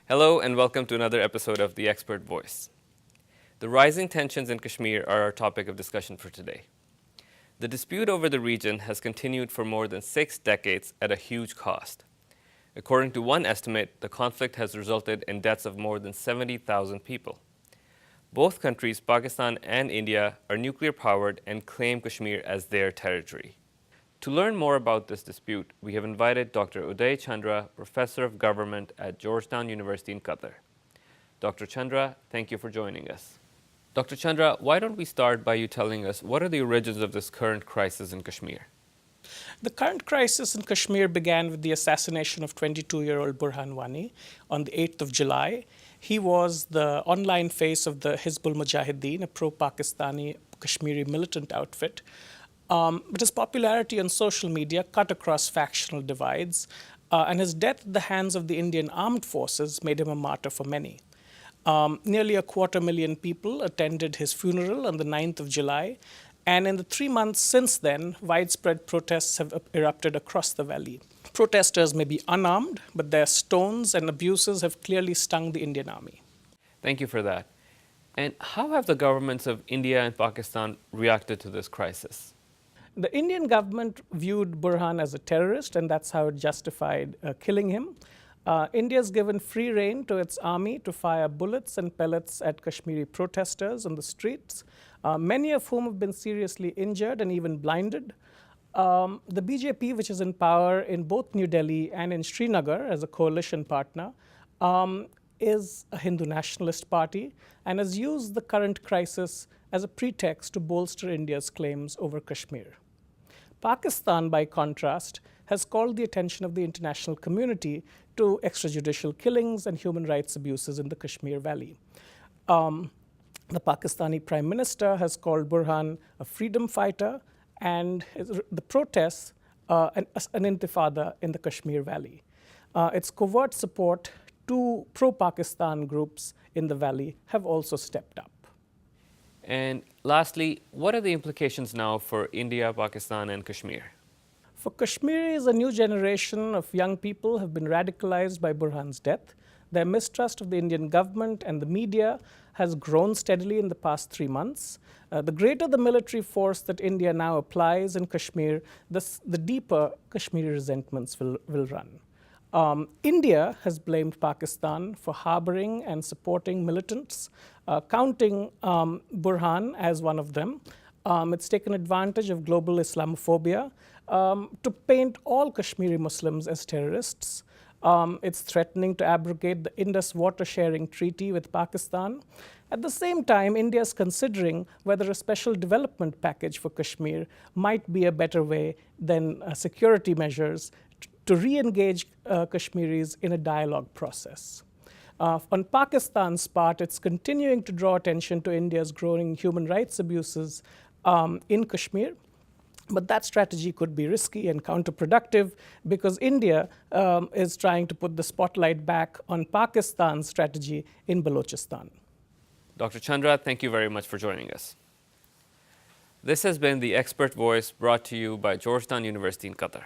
Hello and welcome to another episode of The Expert Voice. The rising tensions in Kashmir are our topic of discussion for today. The dispute over the region has continued for more than 6 decades at a huge cost. According to one estimate, the conflict has resulted in deaths of more than 70,000 people. Both countries, Pakistan and India, are nuclear powered and claim Kashmir as their territory. To learn more about this dispute, we have invited Dr. Uday Chandra, Professor of Government at Georgetown University in Qatar. Dr. Chandra, thank you for joining us. Dr. Chandra, why don't we start by you telling us what are the origins of this current crisis in Kashmir? The current crisis in Kashmir began with the assassination of 22-year-old Burhan Wani on the 8th of July. He was the online face of the Hizbul Mujahideen, a pro-Pakistani Kashmiri militant outfit. But his popularity on social media cut across factional divides, and his death at the hands of the Indian armed forces made him a martyr for many. Nearly 250,000 people attended his funeral on the 9th of July, and in the 3 months since then, widespread protests have erupted across the valley. Protesters may be unarmed, but their stones and abuses have clearly stung the Indian army. Thank you for that. And how have the governments of India and Pakistan reacted to this crisis? The Indian government viewed Burhan as a terrorist, and that's how it justified killing him. India's given free rein to its army to fire bullets and pellets at Kashmiri protesters on the streets, many of whom have been seriously injured and even blinded. The BJP, which is in power in both New Delhi and in Srinagar as a coalition partner, is a Hindu nationalist party and has used the current crisis as a pretext to bolster India's claims over Kashmir. Pakistan, by contrast, has called the attention of the international community to extrajudicial killings and human rights abuses in the Kashmir Valley. The Pakistani Prime Minister has called Burhan a freedom fighter and the protests an intifada in the Kashmir Valley. Its covert support to pro-Pakistan groups in the valley have also stepped up. And lastly, what are the implications now for India, Pakistan, and Kashmir? For Kashmiris, a new generation of young people have been radicalized by Burhan's death. Their mistrust of the Indian government and the media has grown steadily in the past 3 months. The greater the military force that India now applies in Kashmir, the deeper Kashmiri resentments will run. India has blamed Pakistan for harboring and supporting militants, counting Burhan as one of them. It's taken advantage of global Islamophobia to paint all Kashmiri Muslims as terrorists. It's threatening to abrogate the Indus Water Sharing Treaty with Pakistan. At the same time, India is considering whether a special development package for Kashmir might be a better way than security measures to re-engage Kashmiris in a dialogue process. On Pakistan's part, it's continuing to draw attention to India's growing human rights abuses in Kashmir. But that strategy could be risky and counterproductive because India is trying to put the spotlight back on Pakistan's strategy in Balochistan. Dr. Chandra, thank you very much for joining us. This has been The Expert Voice brought to you by Georgetown University in Qatar.